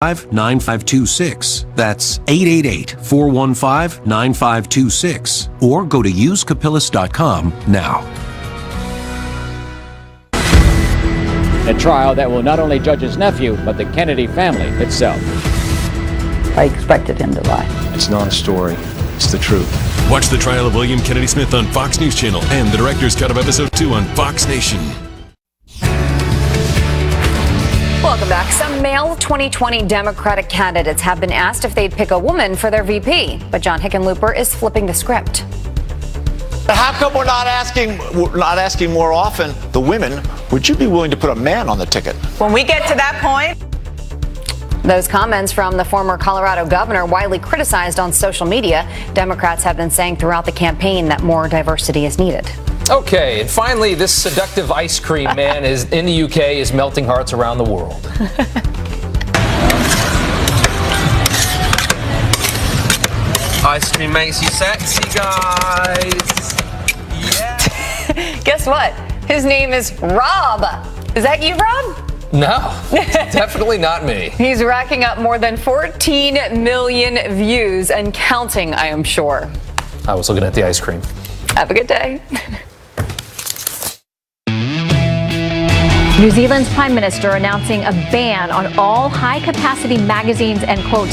9526. That's 888-415-9526. Or go to usecapillas.com now. A trial that will not only judge his nephew, but the Kennedy family itself. I expected him to lie. It's not a story. It's the truth. Watch the trial of William Kennedy Smith on Fox News Channel and the director's cut of episode 2 on Fox Nation. Welcome back. Some male 2020 Democratic candidates have been asked if they'd pick a woman for their VP, but John Hickenlooper is flipping the script. How come we're not asking more often the women, would you be willing to put a man on the ticket? When we get to that point. Those comments from the former Colorado governor widely criticized on social media. Democrats have been saying throughout the campaign that more diversity is needed. Okay, and finally, this seductive ice cream man is in the UK is melting hearts around the world. Ice cream makes you sexy, guys. Yeah. Guess what? His name is Rob. Is that you, Rob? No, definitely not me. He's racking up more than 14 million views and counting, I am sure. I was looking at the ice cream. Have a good day. New Zealand's Prime Minister announcing a ban on all high-capacity magazines and, quote,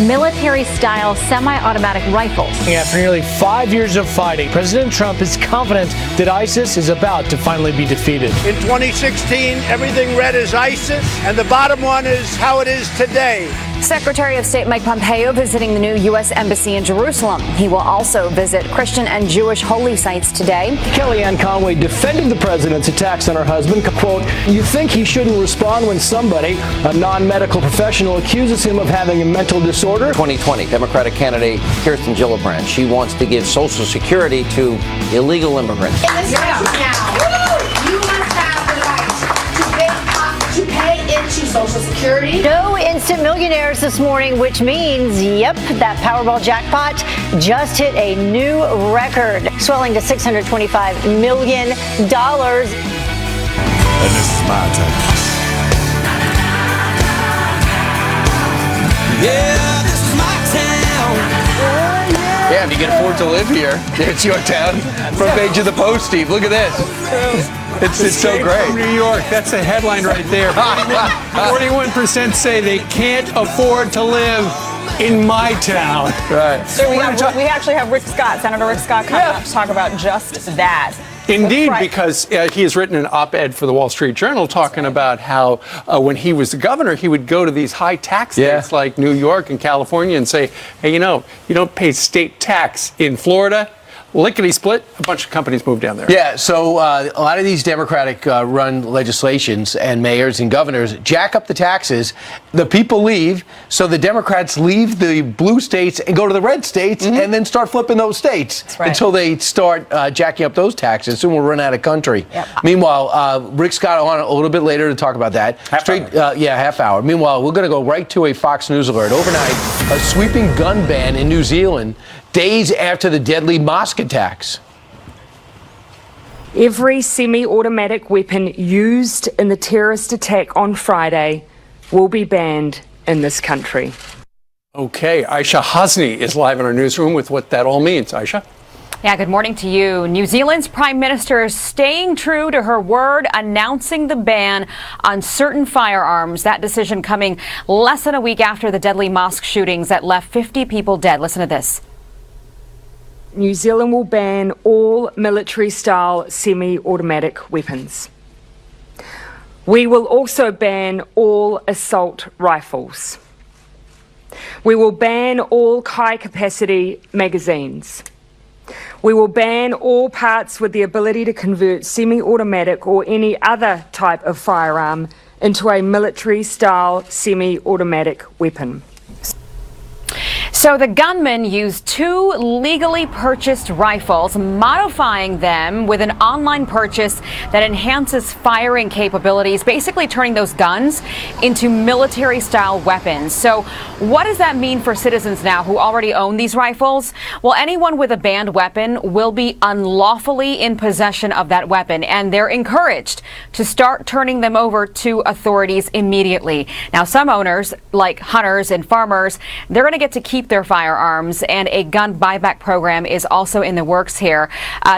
military-style semi-automatic rifles. After nearly 5 years of fighting, President Trump is confident that ISIS is about to finally be defeated. In 2016, everything read as ISIS, and the bottom one is how it is today. Secretary of State Mike Pompeo visiting the new U.S. Embassy in Jerusalem. He will also visit Christian and Jewish holy sites today. Kellyanne Conway defended the president's attacks on her husband. Quote, you think he shouldn't respond when somebody, a non-medical professional, accuses him of having a mental disorder? 2020 Democratic candidate Kirsten Gillibrand. She wants to give Social Security to illegal immigrants. In this country now, you must have the right to pay into Social Security. No instant millionaires this morning, which means, yep, that Powerball jackpot just hit a new record, swelling to $625 million. And this is my turn. Yeah, this is my town. Yeah, if you can afford to live here, it's your town. Front page of the Post, Steve. Look at this. It's so great. From New York, that's a headline right there. 41% say they can't afford to live in my town. Right. So we actually have Rick Scott, Senator Rick Scott, coming up to talk about just that. Indeed, because he has written an op-ed for the Wall Street Journal talking about how when he was the governor, he would go to these high tax states like New York and California and say, hey, you don't pay state tax in Florida. Lickety-split, a bunch of companies moved down there. Yeah, so a lot of these Democratic-run legislations and mayors and governors jack up the taxes. The people leave, so the Democrats leave the blue states and go to the red states and then start flipping those states until they start jacking up those taxes. Soon we'll run out of country. Yep. Meanwhile, Rick Scott on a little bit later to talk about that. Half hour. Meanwhile, we're going to go right to a Fox News alert. Overnight, a sweeping gun ban in New Zealand days after the deadly mosque attacks. Every semi-automatic weapon used in the terrorist attack on Friday will be banned in this country. Okay, Aisha Hasni is live in our newsroom with what that all means. Aisha? Yeah, good morning to you. New Zealand's Prime Minister is staying true to her word, announcing the ban on certain firearms. That decision coming less than a week after the deadly mosque shootings that left 50 people dead. Listen to this. New Zealand will ban all military-style semi-automatic weapons. We will also ban all assault rifles. We will ban all high-capacity magazines. We will ban all parts with the ability to convert semi-automatic or any other type of firearm into a military-style semi-automatic weapon. So So the gunman used 2 legally purchased rifles, modifying them with an online purchase that enhances firing capabilities, basically turning those guns into military-style weapons. So what does that mean for citizens now who already own these rifles? Well, anyone with a banned weapon will be unlawfully in possession of that weapon, and they're encouraged to start turning them over to authorities immediately. Now, some owners, like hunters and farmers, they're going to get to keep their firearms, and a gun buyback program is also in the works here.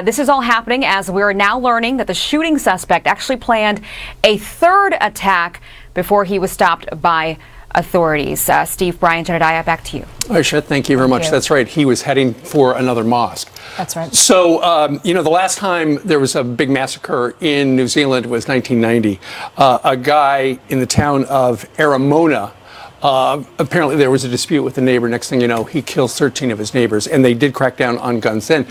This is all happening as we're now learning that the shooting suspect actually planned a 3rd attack before he was stopped by authorities. Steve, Brian, Jedediah, back to you. Aisha, thank you very much. That's right. He was heading for another mosque. That's right. So, the last time there was a big massacre in New Zealand was 1990. A guy in the town of Aramona, apparently there was a dispute with the neighbor. Next thing you know, he kills 13 of his neighbors, and they did crack down on guns then.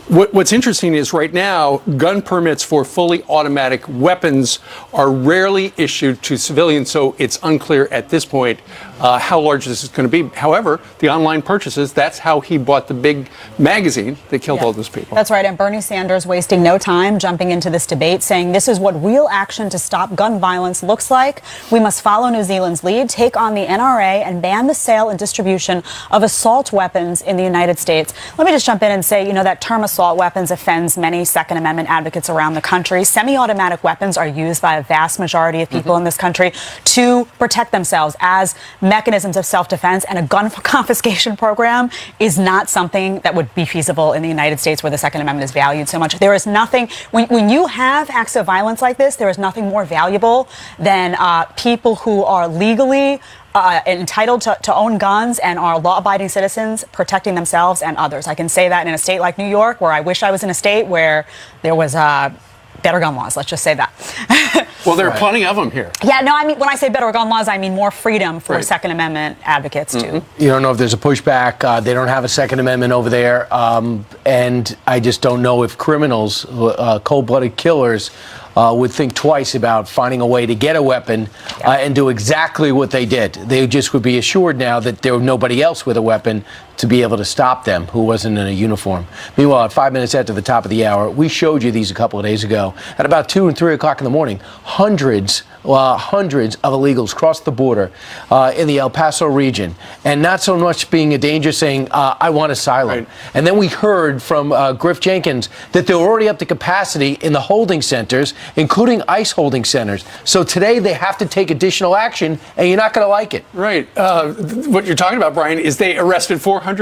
What's interesting is right now, gun permits for fully automatic weapons are rarely issued to civilians, so it's unclear at this point how large this is going to be. However, the online purchases, that's how he bought the big magazine that killed all those people. That's right. And Bernie Sanders wasting no time jumping into this debate, saying this is what real action to stop gun violence looks like. We must follow New Zealand's lead, take on the NRA, and ban the sale and distribution of assault weapons in the United States. Let me just jump in and say, that term assault weapons offends many Second Amendment advocates around the country. Semi-automatic weapons are used by a vast majority of people in this country to protect themselves as mechanisms of self-defense, and a gun confiscation program is not something that would be feasible in the United States, where the Second Amendment is valued so much. There is nothing, when you have acts of violence like this, there is nothing more valuable than people who are legally entitled to own guns and are law-abiding citizens protecting themselves and others. I can say that in a state like New York, where I wish I was in a state where there was better gun laws. Let's just say that. Well, there are plenty of them here. Yeah, no, I mean, when I say better gun laws, I mean more freedom for Second Amendment advocates, too. You don't know if there's a pushback. They don't have a Second Amendment over there. And I just don't know if criminals, cold-blooded killers, would think twice about finding a way to get a weapon and do exactly what they did. They just would be assured now that there was nobody else with a weapon to be able to stop them who wasn't in a uniform. Meanwhile, at 5 minutes after the top of the hour, we showed you these a couple of days ago. At about 2 and 3 o'clock in the morning, hundreds of illegals crossed the border in the El Paso region, and not so much being a danger, saying, I want asylum. Right. And then we heard from Griff Jenkins that they're already up to capacity in the holding centers, including ICE holding centers. So today they have to take additional action, and you're not going to like it. Right. What you're talking about, Brian, is they arrested 400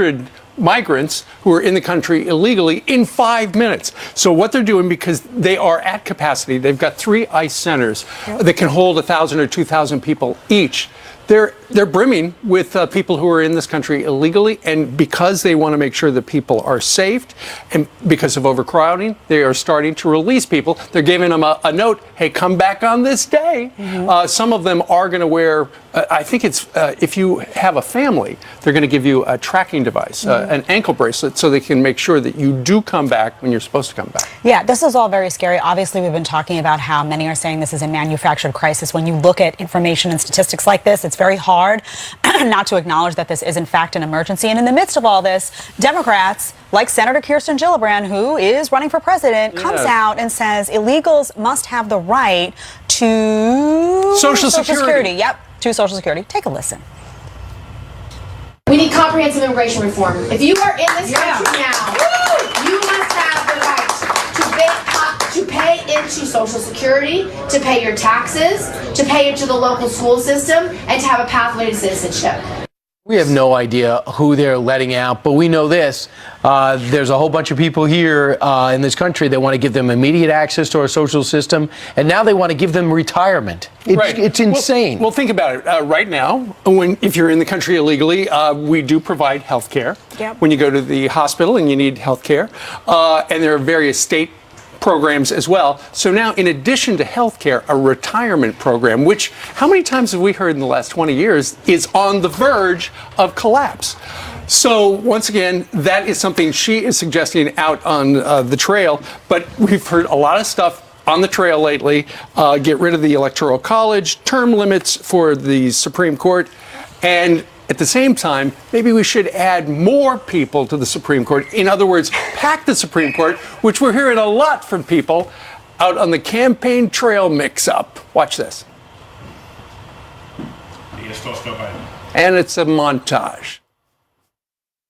migrants who are in the country illegally in 5 minutes. So what they're doing, because they are at capacity, they've got 3 ICE centers that can hold 1,000 or 2,000 people each. They're brimming with people who are in this country illegally, and because they want to make sure that people are safe, and because of overcrowding, they are starting to release people. They're giving them a note, hey, come back on this day. Some of them are going to wear, I think it's, if you have a family, they're going to give you a tracking device, an ankle bracelet, so they can make sure that you do come back when you're supposed to come back. Yeah, this is all very scary. Obviously, we've been talking about how many are saying this is a manufactured crisis. When you look at information and statistics like this, it's very hard not to acknowledge that this is, in fact, an emergency. And in the midst of all this, Democrats, like Senator Kirsten Gillibrand, who is running for president, comes out and says illegals must have the right to Social Security. Yep, to Social Security. Take a listen. We need comprehensive immigration reform. If you are in this country now, you must have the right to pay into Social Security, to pay your taxes, to pay into the local school system, and to have a pathway to citizenship. We have no idea who they're letting out, but we know this. There's a whole bunch of people here in this country that want to give them immediate access to our social system, and now they want to give them retirement. It's insane. Well, think about it. Right now, if you're in the country illegally, we do provide health care. When you go to the hospital and you need health care, and there are various state programs as well. So now, in addition to healthcare, a retirement program, which how many times have we heard in the last 20 years is on the verge of collapse. So once again, that is something she is suggesting out on the trail. But we've heard a lot of stuff on the trail lately. Get rid of the Electoral College, term limits for the Supreme Court, and At the same time, maybe we should add more people to the Supreme Court. In other words, pack the Supreme Court, which we're hearing a lot from people out on the campaign trail mix-up. Watch this. And it's a montage.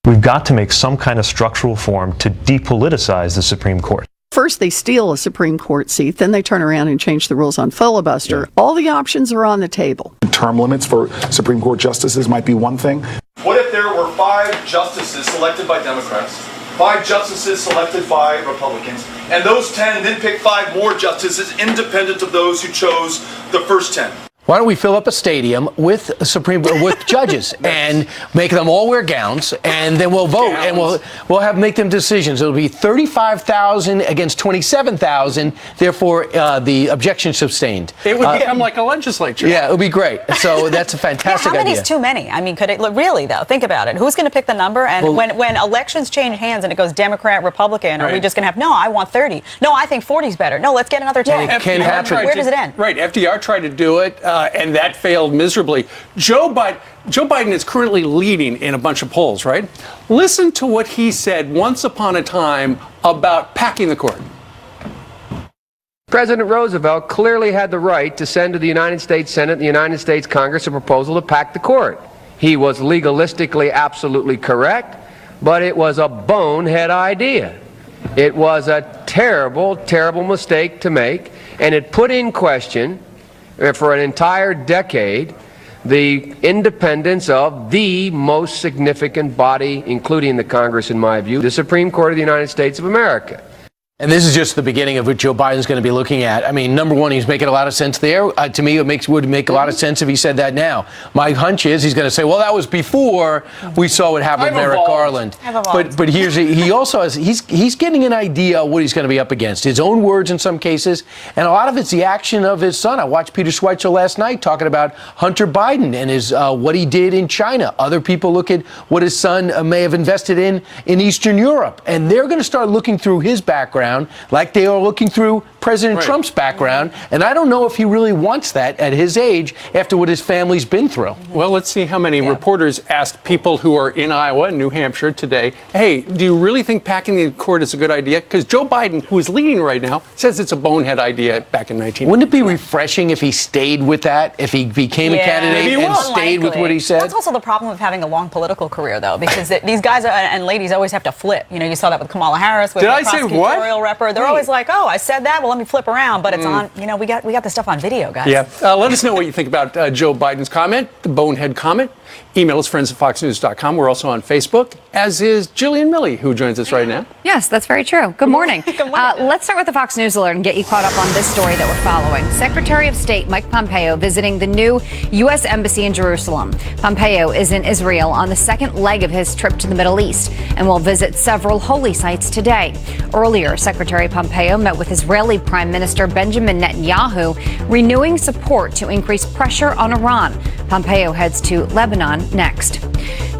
We've got to make some kind of structural reform to depoliticize the Supreme Court. First, they steal a Supreme Court seat, then they turn around and change the rules on filibuster. Yeah. All the options are on the table. Term limits for Supreme Court justices might be one thing. What if there were 5 justices selected by Democrats, 5 justices selected by Republicans, and those 10 then pick 5 more justices independent of those who chose the first 10? Why don't we fill up a stadium with judges and make them all wear gowns, and then we'll vote and we'll make them decisions. It'll be 35,000 against 27,000. Therefore, the objection sustained. It would become like a legislature. Yeah, it would be great. So that's a fantastic idea. How many idea. is too many? I mean, could it really though? Think about it. Who's going to pick the number? And when elections change hands and it goes Democrat, Republican, are we just going to have no? I want 30. No, I think 40 is better. No, let's get another 10. Where does it end? Right. FDR tried to do it. And that failed miserably. Joe Biden is currently leading in a bunch of polls, right? Listen to what he said once upon a time about packing the court. President Roosevelt clearly had the right to send to the United States Senate and the United States Congress a proposal to pack the court. He was legalistically absolutely correct, but it was a bonehead idea. It was a terrible, terrible mistake to make, and it put in question for an entire decade the independence of the most significant body, including the Congress, in my view, the Supreme Court of the United States of America. And this is just the beginning of what Joe Biden's going to be looking at. I mean, number one, he's making a lot of sense there. To me, would make a lot of sense if he said that now. My hunch is he's going to say, well, that was before we saw what happened with Merrick Garland. But he also has, he's getting an idea of what he's going to be up against. His own words in some cases, and a lot of it's the action of his son. I watched Peter Schweitzer last night talking about Hunter Biden and his what he did in China. Other people look at what his son may have invested in Eastern Europe. And they're going to start looking through his background like they are looking through President Trump's background. And I don't know if he really wants that at his age after what his family's been through. Well, let's see how many reporters asked people who are in Iowa and New Hampshire today, hey, do you really think packing the court is a good idea? Because Joe Biden, who is leading right now, says it's a bonehead idea back in 19. Wouldn't it be refreshing if he stayed with that, if he became a candidate and stayed with what he said? That's also the problem of having a long political career, though, because these guys and ladies always have to flip. You know, you saw that with Kamala Harris, with the prosecutorial rep. They're always like, oh, I said that, well, let me flip around. But it's on, you know, we got the stuff on video, guys. Yeah. Let us know what you think about Joe Biden's comment, the bonehead comment. Email us, friends@foxnews.com. We're also on Facebook, as is Jillian Milley, who joins us right now. Yes, that's very true. Good morning. Good morning. Let's start with the Fox News alert and get you caught up on this story that we're following. Secretary of State Mike Pompeo visiting the new U.S. Embassy in Jerusalem. Pompeo is in Israel on the second leg of his trip to the Middle East and will visit several holy sites today. Earlier, Secretary Pompeo met with Israeli Prime Minister Benjamin Netanyahu, renewing support to increase pressure on Iran. Pompeo heads to Lebanon next.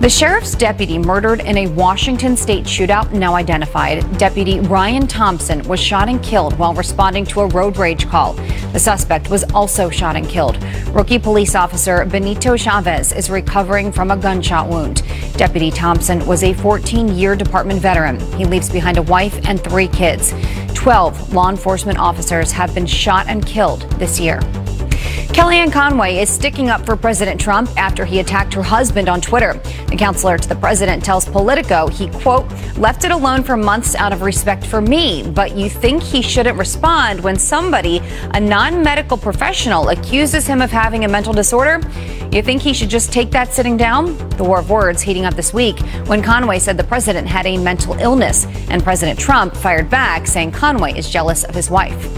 The sheriff's deputy murdered in a Washington state shootout now identified. Deputy Ryan Thompson was shot and killed while responding to a road rage call. The suspect was also shot and killed. Rookie police officer Benito Chavez is recovering from a gunshot wound. Deputy Thompson was a 14-year department veteran. He leaves behind a wife and 3 kids. 12 law enforcement officers have been shot and killed this year. Kellyanne Conway is sticking up for President Trump after he attacked her husband on Twitter. The counselor to the president tells Politico he, quote, left it alone for months out of respect for me, but you think he shouldn't respond when somebody, a non-medical professional, accuses him of having a mental disorder? You think he should just take that sitting down? The war of words heating up this week when Conway said the president had a mental illness, and President Trump fired back saying Conway is jealous of his wife.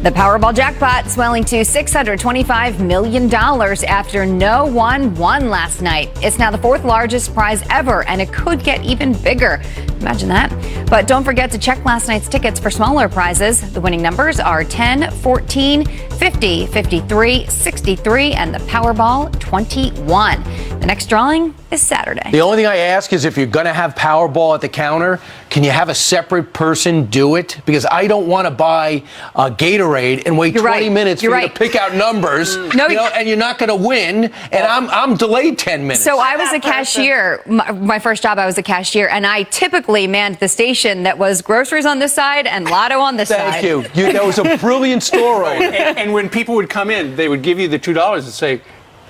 The Powerball jackpot swelling to $625 million after no one won last night. It's now the 4th largest prize ever, and it could get even bigger. Imagine that. But don't forget to check last night's tickets for smaller prizes. The winning numbers are 10, 14, 50, 53, 63, and the Powerball 21. The next drawing is Saturday. The only thing I ask is if you're going to have Powerball at the counter, can you have a separate person do it? Because I don't want to buy Gatorade and wait 20 minutes for you to pick out numbers, and you're not going to win, and I'm delayed 10 minutes. So I was a cashier. My first job, I was a cashier, and I typically manned the station that was groceries on this side and Lotto on this side. Thank you. That was a brilliant story. And when people would come in, they would give you the $2 and say,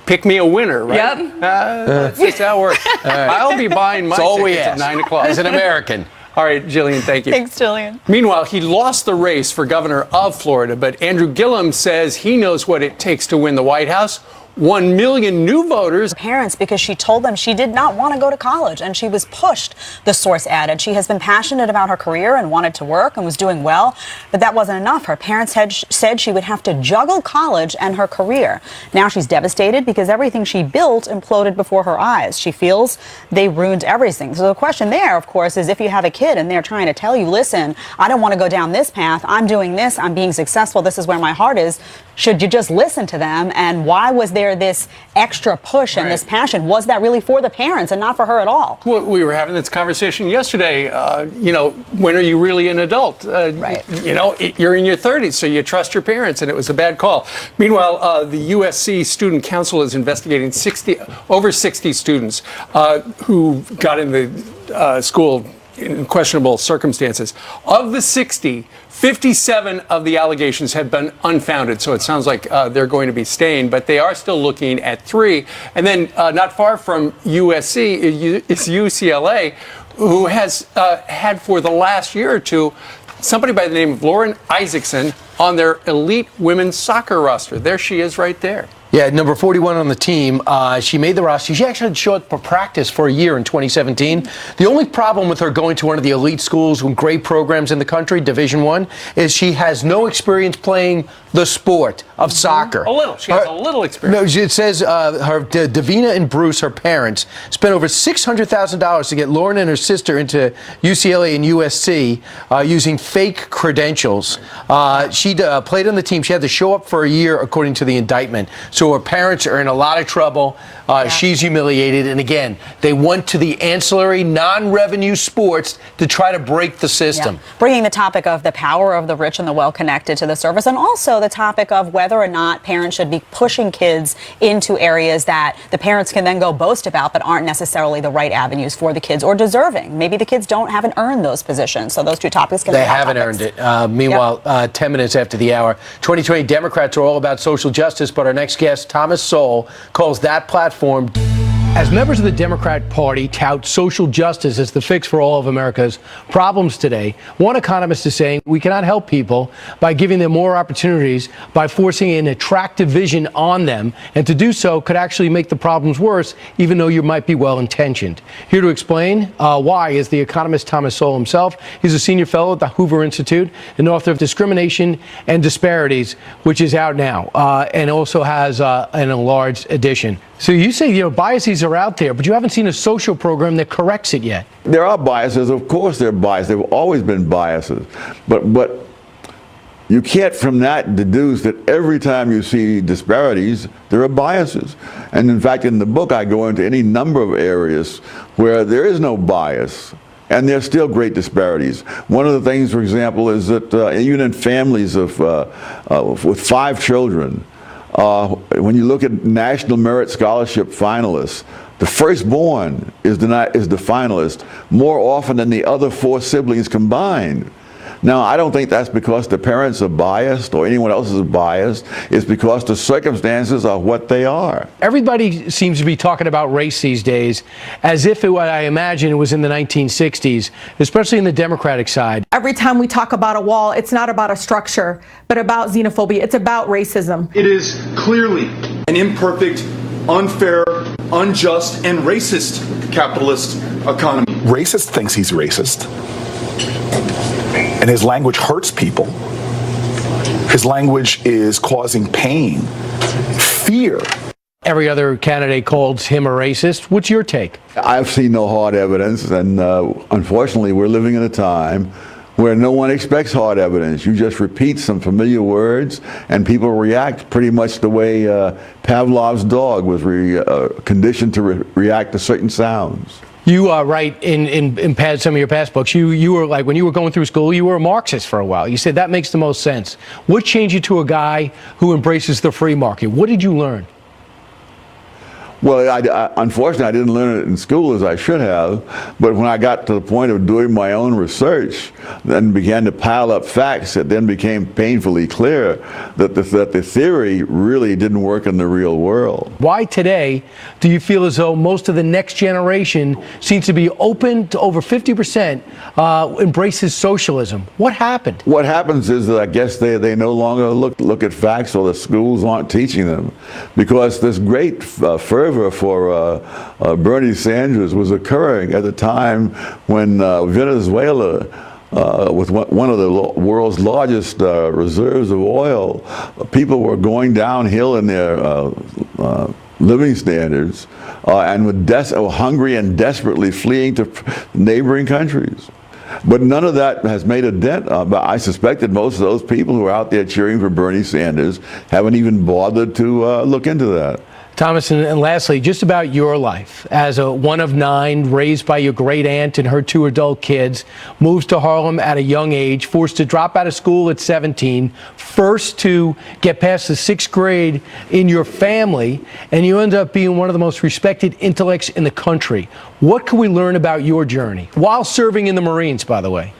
pick me a winner, right? Yep. That's just how it works. I'll be buying my tickets at 9 o'clock. As an American. All right, Jillian, thank you. Thanks, Jillian. Meanwhile, he lost the race for governor of Florida, but Andrew Gillum says he knows what it takes to win the White House. 1 million new voters. Parents, because she told them she did not want to go to college and she was pushed, the source added. She has been passionate about her career and wanted to work and was doing well, but that wasn't enough. Her parents had said she would have to juggle college and her career. Now she's devastated because everything she built imploded before her eyes. She feels they ruined everything. So the question there, of course, is if you have a kid and they're trying to tell you, listen, I don't want to go down this path. I'm doing this. I'm being successful. This is where my heart is. Should you just listen to them? And why was there this extra push and this passion? Was that really for the parents and not for her at all? Well, we were having this conversation yesterday. When are you really an adult? You're in your 30s, so you trust your parents, and it was a bad call. Meanwhile, the USC Student Council is investigating over 60 students who got in the school in questionable circumstances. Of the 60, 57 of the allegations have been unfounded, so it sounds like they're going to be staying, but they are still looking at 3. And then not far from USC is UCLA, who has had for the last year or two somebody by the name of Lauren Isaacson on their elite women's soccer roster. There she is right there. Yeah, number 41 on the team. She made the roster. She actually showed up for practice for a year in 2017. The only problem with her going to one of the elite schools with great programs in the country, Division I, is she has no experience playing the sport of soccer. A little. She has a little experience. No, it says Davina and Bruce, her parents, spent over $600,000 to get Lauren and her sister into UCLA and USC using fake credentials. She played on the team. She had to show up for a year, according to the indictment. So her parents are in a lot of trouble. She's humiliated. And again, they went to the ancillary non-revenue sports to try to break the system. Yeah. Bringing the topic of the power of the rich and the well-connected to the surface, and also the topic of whether or not parents should be pushing kids into areas that the parents can then go boast about but aren't necessarily the right avenues for the kids or deserving. Maybe the kids haven't earned those positions. So those two topics can be hot topics. Earned it. Meanwhile, 10 minutes after the hour, 2020 Democrats are all about social justice, but our next guest, Thomas Sowell, calls that platform. As members of the Democrat Party tout social justice as the fix for all of America's problems today, one economist is saying we cannot help people by giving them more opportunities by forcing an attractive vision on them, and to do so could actually make the problems worse, even though you might be well-intentioned. Here to explain why is the economist Thomas Sowell himself. He's a senior fellow at the Hoover Institute and author of Discrimination and Disparities, which is out now, and also has an enlarged edition. So you say, biases are out there, but you haven't seen a social program that corrects it yet. There are biases. Of course there are biases. There have always been biases. But you can't from that deduce that every time you see disparities, there are biases. And in fact, in the book, I go into any number of areas where there is no bias. And there's still great disparities. One of the things, for example, is that even in families with 5 children, when you look at National Merit Scholarship finalists, the firstborn is the finalist more often than the other 4 siblings combined. Now, I don't think that's because the parents are biased or anyone else is biased. It's because the circumstances are what they are. Everybody seems to be talking about race these days as if I imagine it was in the 1960s, especially in the Democratic side. Every time we talk about a wall, it's not about a structure, but about xenophobia. It's about racism. It is clearly an imperfect, unfair, unjust, and racist capitalist economy. Racist thinks he's racist. And his language hurts people. His language is causing pain, fear. Every other candidate calls him a racist. What's your take? I've seen no hard evidence, and unfortunately we're living in a time where no one expects hard evidence. You just repeat some familiar words, and people react pretty much the way Pavlov's dog was conditioned to react to certain sounds. You write in some of your past books, you were like, when you were going through school, you were a Marxist for a while. You said that makes the most sense. What changed you to a guy who embraces the free market? What did you learn? Well, unfortunately, I didn't learn it in school as I should have, but when I got to the point of doing my own research, then began to pile up facts, it then became painfully clear that the theory really didn't work in the real world. Why today do you feel as though most of the next generation seems to be open to over 50% embraces socialism? What happened? What happens is that I guess they no longer look at facts, or the schools aren't teaching them, because this great fervor for Bernie Sanders was occurring at the time when Venezuela, with one of the world's largest reserves of oil, people were going downhill in their living standards and were hungry and desperately fleeing to neighboring countries. But none of that has made a dent. But I suspect that most of those people who are out there cheering for Bernie Sanders haven't even bothered to look into that. Thomas, and lastly, just about your life as a one of 9, raised by your great aunt and her 2 adult kids, moves to Harlem at a young age, forced to drop out of school at 17, first to get past the 6th grade in your family, and you end up being one of the most respected intellects in the country. What can we learn about your journey while serving in the Marines, by the way?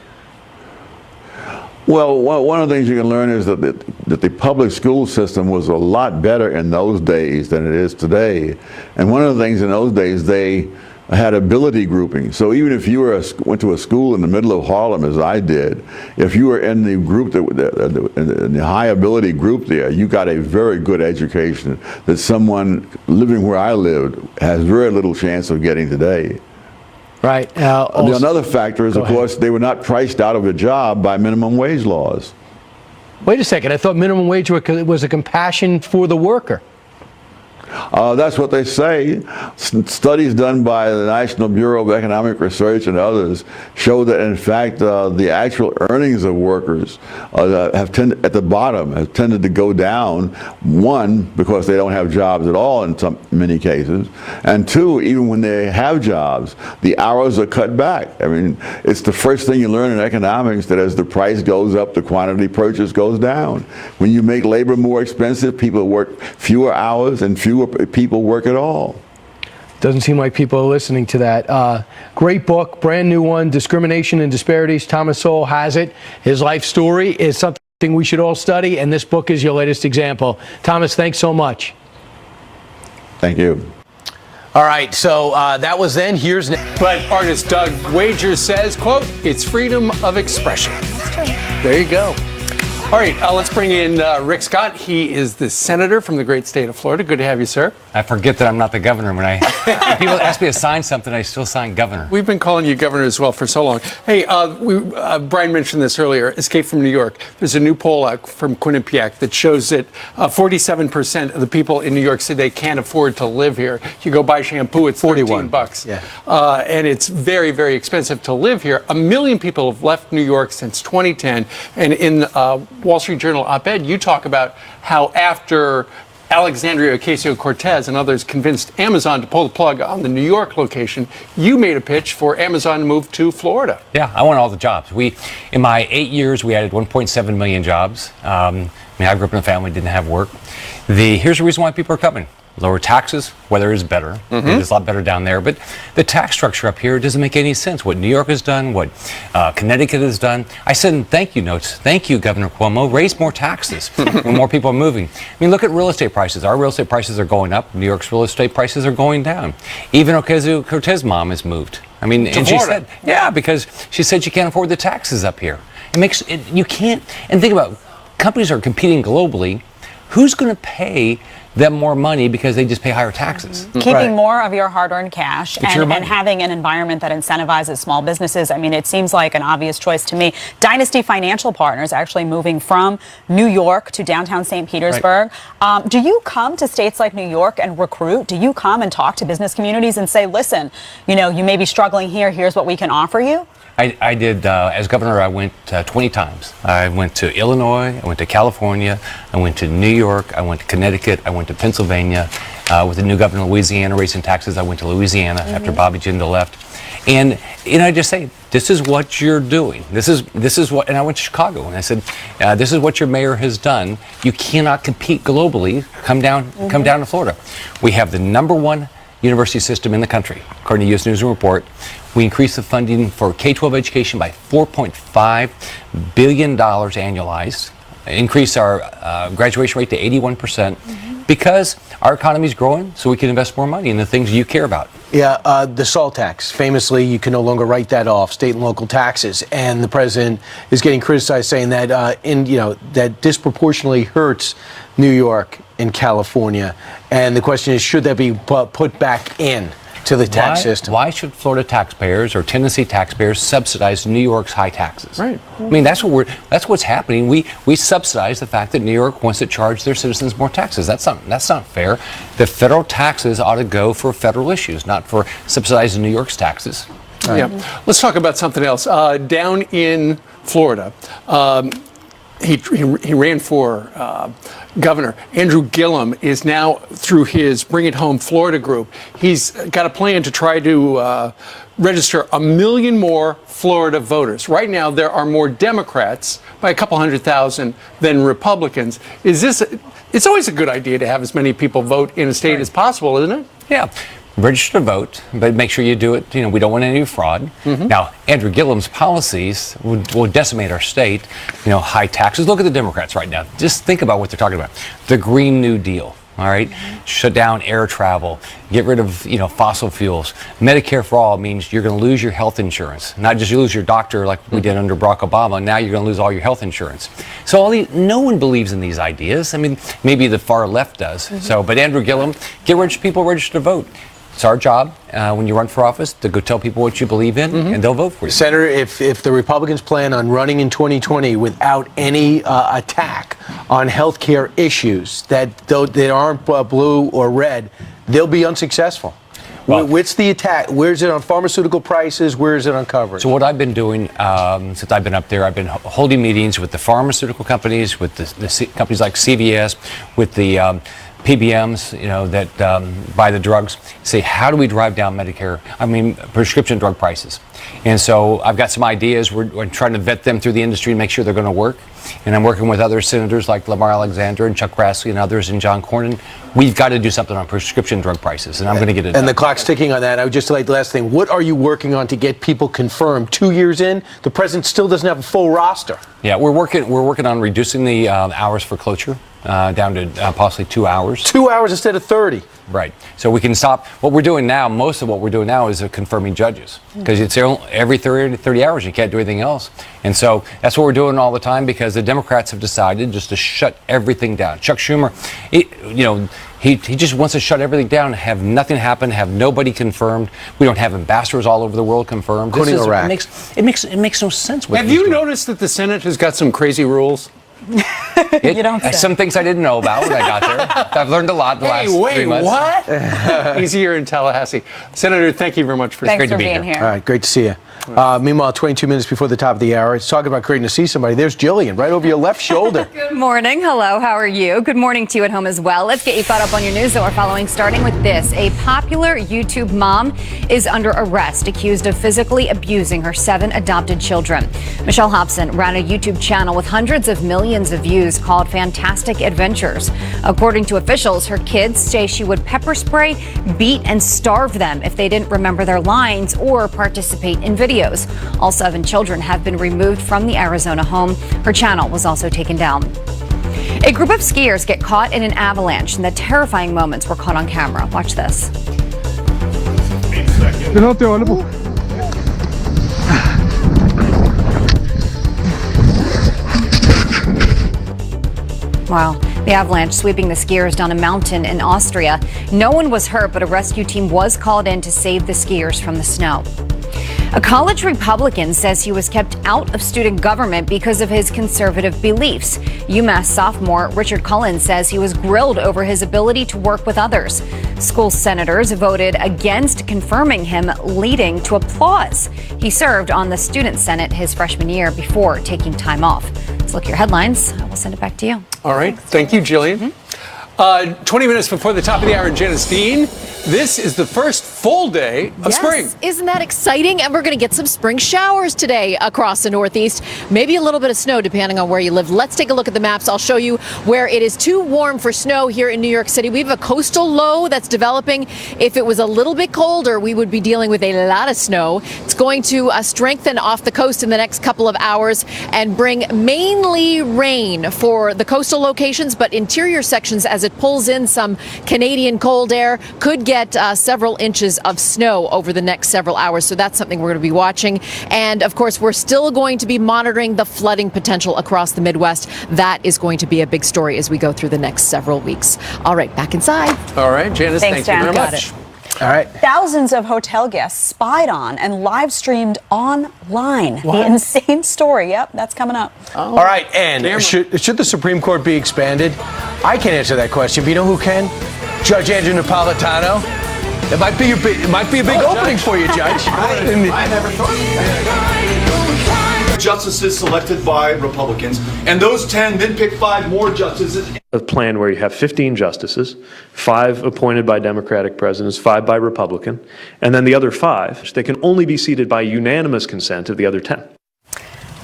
Well, one of the things you can learn is that the public school system was a lot better in those days than it is today. And one of the things in those days, they had ability grouping. So even if you went to a school in the middle of Harlem, as I did, if you were in the group in the high ability group there, you got a very good education that someone living where I lived has very little chance of getting today. Right. Another factor is, of course, they were not priced out of a job by minimum wage laws. Wait a second. I thought minimum wage was a compassion for the worker. That's what they say. Studies done by the National Bureau of Economic Research and others show that, in fact, the actual earnings of workers have tended, at the bottom, have tended to go down. 1, because they don't have jobs at all in many cases, and 2, even when they have jobs, the hours are cut back. I mean, it's the first thing you learn in economics, that as the price goes up, the quantity purchased goes down. When you make labor more expensive, people work fewer hours and fewer people work at all. Doesn't seem like people are listening to that. Great book, brand new one, Discrimination and Disparities. Thomas Sowell has it. His life story is something we should all study, and this book is your latest example. Thomas, thanks so much. Thank you. All right, so that was then. Here's next. But artist Doug Wager says, quote, "It's freedom of expression." There you go. All right, let's bring in Rick Scott. He is the senator from the great state of Florida. Good to have you, sir. I forget that I'm not the governor. When people ask me to sign something, I still sign governor. We've been calling you governor as well for so long. Hey, Brian mentioned this earlier, Escape from New York. There's a new poll out from Quinnipiac that shows that 47% of the people in New York say they can't afford to live here. You go buy shampoo, it's $13. Yeah. And it's very, very expensive to live here. 1 million people have left New York since 2010. And in Wall Street Journal op-ed, you talk about how after Alexandria Ocasio-Cortez and others convinced Amazon to pull the plug on the New York location, you made a pitch for Amazon to move to Florida. Yeah, I want all the jobs. In my 8 years, we added 1.7 million jobs. I grew up in a family, didn't have work. Here's the reason why people are coming. Lower taxes, weather is better. It is a lot better down there. But the tax structure up here doesn't make any sense. What New York has done, what Connecticut has done. I said in thank you notes, thank you, Governor Cuomo, raise more taxes when more people are moving. I mean, look at real estate prices. Our real estate prices are going up. New York's real estate prices are going down. Even Ocasio-Cortez's mom has moved. I mean, and she said, yeah, because she said she can't afford the taxes up here. It makes it, you can't, and think about, companies are competing globally. Who's going to pay them more money because they just pay higher taxes. Keeping more of your hard-earned cash It's your and money. having an environment that incentivizes small businesses. I mean, it seems like an obvious choice to me. Dynasty Financial Partners actually moving from New York to downtown St. Petersburg. Do you come to states like New York and recruit? Do you come and talk to business communities and say, listen, you may be struggling here, here's what we can offer you? I did, as governor, I went 20 times. I went to Illinois, I went to California, I went to New York, I went to Connecticut, I went to Pennsylvania. With the new governor of Louisiana raising taxes, I went to Louisiana after Bobby Jindal left. And I just say, this is what you're doing. This is what, and I went to Chicago and I said, this is what your mayor has done. You cannot compete globally. Come down to Florida. We have the #1 university system in the country, according to U.S. News and Report. We increased the funding for K-12 education by $4.5 billion annualized. Increased our graduation rate to 81%. Because our economy is growing, so we can invest more money in the things you care about. Yeah, the SALT tax. Famously, you can no longer write that off, state and local taxes. And the president is getting criticized, saying that that disproportionately hurts New York and California. And the question is, should that be put back in to the tax system? Why should Florida taxpayers or Tennessee taxpayers subsidize New York's high taxes? Right. I mean, that's what's happening. We subsidize the fact that New York wants to charge their citizens more taxes. That's not fair. The federal taxes ought to go for federal issues, not for subsidizing New York's taxes. Yeah. Let's talk about something else. Down in Florida, he ran for governor. Andrew Gillum is now, through his Bring It Home Florida group, he's got a plan to try to register 1 million more Florida voters. Right now, there are more Democrats by a couple 100,000 than Republicans. It's always a good idea to have as many people vote in a state as possible, isn't it? Yeah. Register to vote, but make sure you do it. We don't want any fraud. Now, Andrew Gillum's policies will decimate our state. High taxes. Look at the Democrats right now. Just think about what they're talking about. The Green New Deal. All right, shut down air travel, get rid of fossil fuels. Medicare for all means you're going to lose your health insurance. Not just you lose your doctor like we did under Barack Obama. Now you're going to lose all your health insurance. So no one believes in these ideas. I mean, maybe the far left does. So, but Andrew Gillum, get people registered to vote. It's our job when you run for office to go tell people what you believe in, and they'll vote for you. Senator, if the Republicans plan on running in 2020 without any attack on health care issues that aren't blue or red, they'll be unsuccessful. What's the attack? Where is it on pharmaceutical prices? Where is it on coverage? So what I've been doing since I've been up there, I've been holding meetings with the pharmaceutical companies, with the companies like CVS, with the PBMs, that buy the drugs, say, how do we drive down prescription drug prices? And so I've got some ideas. We're trying to vet them through the industry and make sure they're going to work. And I'm working with other senators like Lamar Alexander and Chuck Grassley and others and John Cornyn. We've got to do something on prescription drug prices, and I'm going to get it done. And the clock's ticking on that. I would just like the last thing. What are you working on to get people confirmed? 2 years in, the president still doesn't have a full roster. Yeah, we're working on reducing the hours for cloture down to possibly 2 hours. 2 hours instead of 30. Right. So we can stop. What we're doing now, most of what we're doing now is confirming judges, because it's every 30 hours. You can't do anything else. And so that's what we're doing all the time, because the Democrats have decided just to shut everything down. Chuck Schumer, he just wants to shut everything down, have nothing happen, have nobody confirmed. We don't have ambassadors all over the world confirmed. Including Iraq. It makes no sense. Have you noticed that the Senate has got some crazy rules? You don't say. Some things I didn't know about when I got there. I've learned a lot the last 3 months. What? He's here in Tallahassee. Senator, thank you very much for Thanks for being here. All right, great to see you. Meanwhile, 22 minutes before the top of the hour, it's talking about great to see somebody. There's Jillian, right over your left shoulder. Good morning. Hello. How are you? Good morning to you at home as well. Let's get you caught up on your news that we're following, starting with this. A popular YouTube mom is under arrest, accused of physically abusing her 7 adopted children. Michelle Hobson ran a YouTube channel with hundreds of millions of views called Fantastic Adventures. According to officials, her kids say she would pepper spray, beat, and starve them if they didn't remember their lines or participate in videos. All 7 children have been removed from the Arizona home. Her channel was also taken down. A group of skiers get caught in an avalanche, and the terrifying moments were caught on camera. Watch this. Wow. The avalanche sweeping the skiers down a mountain in Austria. No one was hurt, but a rescue team was called in to save the skiers from the snow. A college Republican says he was kept out of student government because of his conservative beliefs. UMass sophomore Richard Cullen says he was grilled over his ability to work with others. School senators voted against confirming him, leading to applause. He served on the student senate his freshman year before taking time off. Let's look at your headlines. I will send it back to you. All right. Thank you, Jillian. 20 minutes before the top of the hour in Janice Dean. This is the first full day of spring. Isn't that exciting? And we're going to get some spring showers today across the Northeast. Maybe a little bit of snow depending on where you live. Let's take a look at the maps. I'll show you where it is too warm for snow here in New York City. We have a coastal low that's developing. If it was a little bit colder, we would be dealing with a lot of snow. It's going to strengthen off the coast in the next couple of hours and bring mainly rain for the coastal locations, but interior sections as it pulls in some Canadian cold air could get several inches of snow over the next several hours. So that's something we're going to be watching. And of course, we're still going to be monitoring the flooding potential across the Midwest. That is going to be a big story as we go through the next several weeks. All right, back inside. All right, Janice, thank you very much. All right. Thousands of hotel guests spied on and live streamed online. What? The insane story. Yep, that's coming up. All right, and should the Supreme Court be expanded? I can't answer that question, but you know who can? Judge Andrew Napolitano. It might be a big opening for you, Judge. I never thought of that. Justices selected by Republicans, and those 10 then pick 5 more justices. A plan where you have 15 justices, 5 appointed by Democratic presidents, 5 by Republican, and then the other 5, they can only be seated by unanimous consent of the other 10.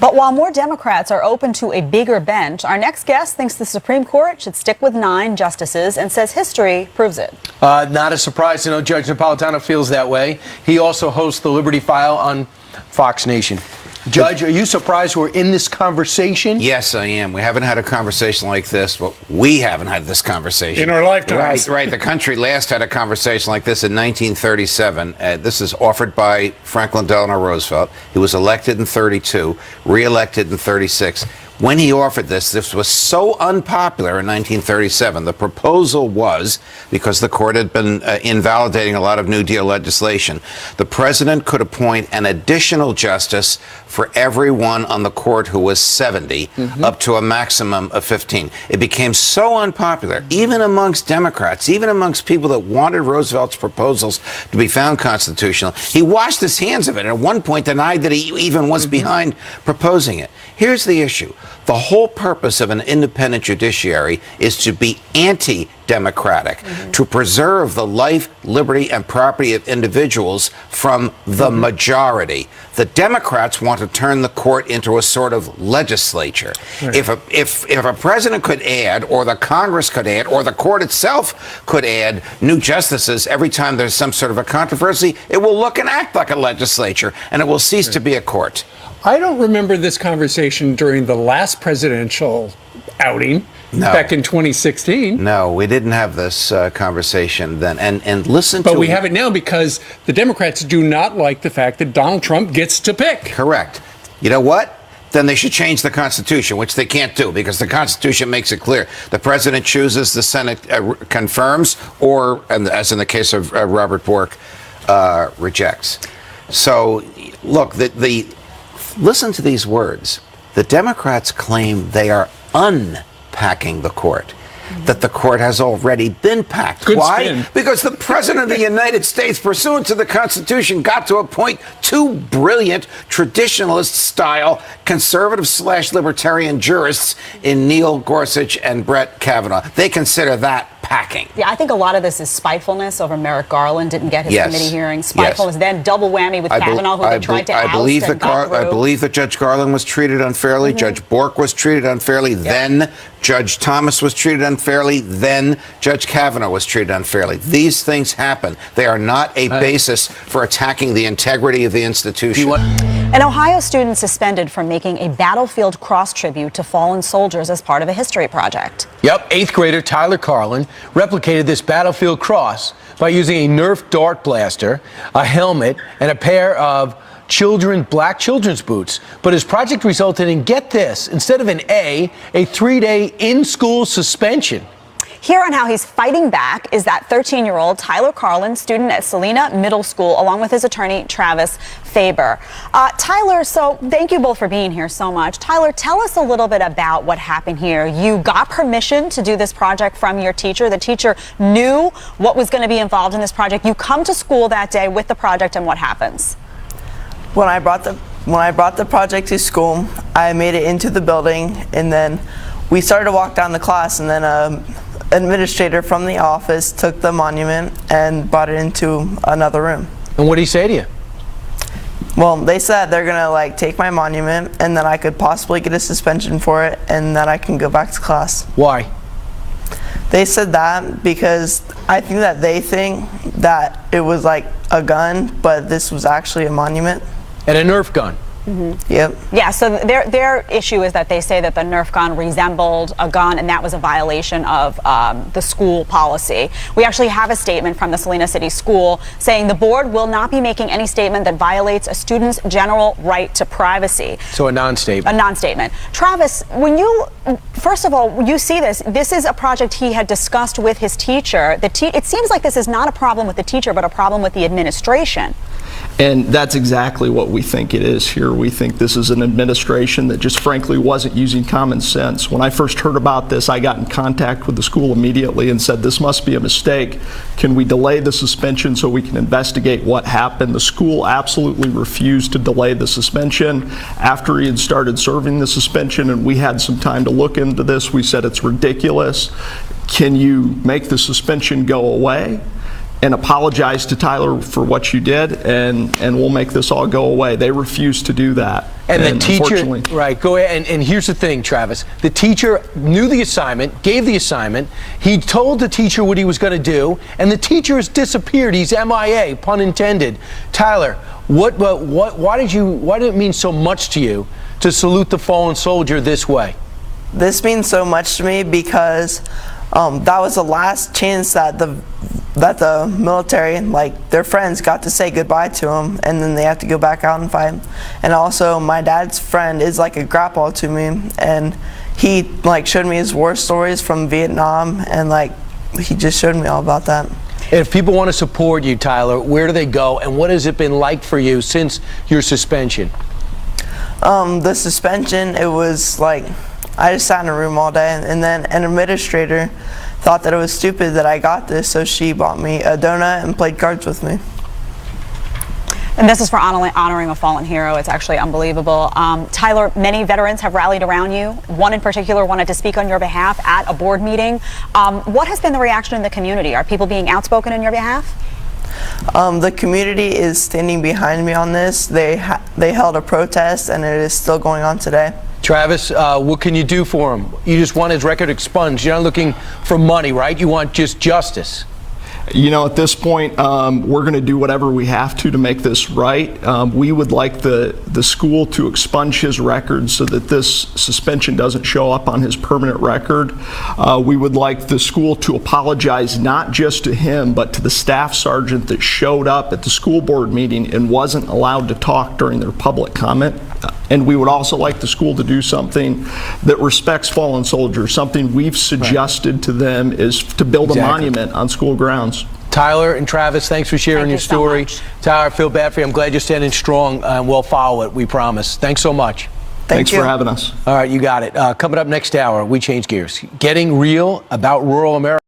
But while more Democrats are open to a bigger bench, our next guest thinks the Supreme Court should stick with 9 justices and says history proves it. Not a surprise to know Judge Napolitano feels that way. He also hosts the Liberty File on Fox Nation. Judge, are you surprised we're in this conversation? Yes, I am. We haven't had a conversation like this. Well, we haven't had this conversation. In our lifetimes. Right. The country last had a conversation like this in 1937. This is offered by Franklin Delano Roosevelt. He was elected in 32, re-elected in 36. When he offered this was so unpopular in 1937. The proposal was, because the court had been invalidating a lot of New Deal legislation, the president could appoint an additional justice for everyone on the court who was 70, up to a maximum of 15. It became so unpopular, even amongst Democrats, even amongst people that wanted Roosevelt's proposals to be found constitutional. He washed his hands of it and at one point denied that he even was behind proposing it. Here's the issue. The whole purpose of an independent judiciary is to be anti-democratic, to preserve the life, liberty, and property of individuals from the majority. The Democrats want to turn the court into a sort of legislature. Right. If a president could add, or the Congress could add, or the court itself could add new justices every time there's some sort of a controversy, it will look and act like a legislature, and it will cease to be a court. I don't remember this conversation during the last presidential outing back in 2016. No, we didn't have this conversation then. And listen to... But we have it now because the Democrats do not like the fact that Donald Trump gets to pick. Correct. You know what? Then they should change the Constitution, which they can't do because the Constitution makes it clear. The president chooses, the Senate confirms, or, and as in the case of Robert Bork, rejects. So, look, listen to these words. The Democrats claim they are unpacking the court, that the court has already been packed. Good Why? spin. Because the President of the United States, pursuant to the Constitution, got to appoint 2 brilliant traditionalist-style conservative/libertarian jurists in Neil Gorsuch and Brett Kavanaugh. They consider that packing. Yeah, I think a lot of this is spitefulness over Merrick Garland didn't get his committee hearing. Spitefulness, then double whammy with Kavanaugh, who they tried to oust and got through. I believe that Judge Garland was treated unfairly. Judge Bork was treated unfairly. Then Judge Thomas was treated unfairly. Then Judge Kavanaugh was treated unfairly. These things happen. They are not a basis for attacking the integrity of the institution. An Ohio student suspended from making a battlefield cross tribute to fallen soldiers as part of a history project. Yep, 8th grader Tyler Carlin replicated this battlefield cross by using a Nerf dart blaster, a helmet, and a pair of black children's boots. But his project resulted in, get this, instead of an A 3-day in-school suspension. Here on how he's fighting back is that 13-year-old Tyler Carlin, student at Salina Middle School, along with his attorney, Travis Faber. Tyler, so thank you both for being here so much. Tyler, tell us a little bit about what happened here. You got permission to do this project from your teacher. The teacher knew what was going to be involved in this project. You come to school that day with the project, and what happens? When I brought the project to school, I made it into the building, and then we started to walk down the class, and then administrator from the office took the monument and brought it into another room. And what did he say to you? Well, they said they're gonna take my monument, and then I could possibly get a suspension for it, and then I can go back to class. Why? They said that because I think that they think that it was like a gun, but this was actually a monument. And a Nerf gun. Mm-hmm. Yep. Yeah, so their issue is that they say that the Nerf gun resembled a gun, and that was a violation of the school policy. We actually have a statement from the Salina City School saying the board will not be making any statement that violates a student's general right to privacy. So a non-statement. A non-statement. Travis, when you, first of all, you see this is a project he had discussed with his teacher. It seems like this is not a problem with the teacher, but a problem with the administration. And that's exactly what we think it is here. We think this is an administration that just frankly wasn't using common sense. When I first heard about this, I got in contact with the school immediately and said, this must be a mistake. Can we delay the suspension so we can investigate what happened? The school absolutely refused to delay the suspension. After he had started serving the suspension and we had some time to look into this, we said it's ridiculous. Can you make the suspension go away? And apologize to Tyler for what you did, and we'll make this all go away. They refused to do that. And the teacher, right, go ahead. And here's the thing, Travis. The teacher knew the assignment, gave the assignment. He told the teacher what he was going to do, and the teacher has disappeared. He's MIA, pun intended. Tyler, why did it mean so much to you to salute the fallen soldier this way? This means so much to me because that was the last chance that the military, their friends, got to say goodbye to him, and then they have to go back out and fight. And also, my dad's friend is like a grandpa to me, and he showed me his war stories from Vietnam, and he just showed me all about that. And if people want to support you, Tyler, where do they go, and what has it been like for you since your suspension? The suspension, it was I just sat in a room all day, and then an administrator thought that it was stupid that I got this, so she bought me a donut and played cards with me. And this is for honoring a fallen hero. It's actually unbelievable. Tyler, many veterans have rallied around you. One in particular wanted to speak on your behalf at a board meeting. What has been the reaction in the community? Are people being outspoken on your behalf? The community is standing behind me on this. They held a protest, and it is still going on today. Travis, what can you do for him? You just want his record expunged. You're not looking for money, right? You want just justice. You know, at this point, we're going to do whatever we have to make this right. We would like the school to expunge his record so that this suspension doesn't show up on his permanent record. We would like the school to apologize not just to him, but to the staff sergeant that showed up at the school board meeting and wasn't allowed to talk during their public comment. And we would also like the school to do something that respects fallen soldiers. Something we've suggested to them is to build a monument on school grounds. Tyler and Travis, thanks for sharing your story. Tyler, I feel bad for you. I'm glad you're standing strong, and we'll follow it, we promise. Thanks so much. Thanks for having us. All right, you got it. Coming up next hour, we change gears. Getting real about rural America.